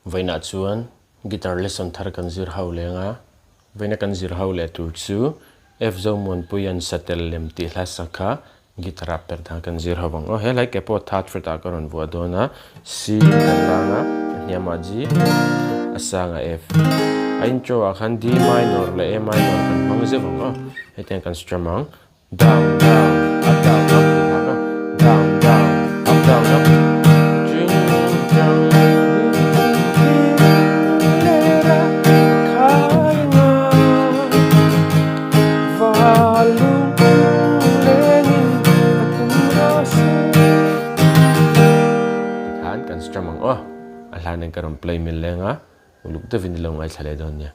Vaina chuan guitar lesson thar kan zir ho lenga vaina kan zir ho le tur chu F zo mon puyan satel lem ti hla sakha guitar per tha kan zir ho bang o he like epo that frita karon bua dona C kan langa nyama G asanga F ain cho a khan D minor le A minor kan hang ze bang o heten kan strum down down up down up down down up down up kan strum oh alhanen karon play min lenga uluk te vinilong ai thale don nya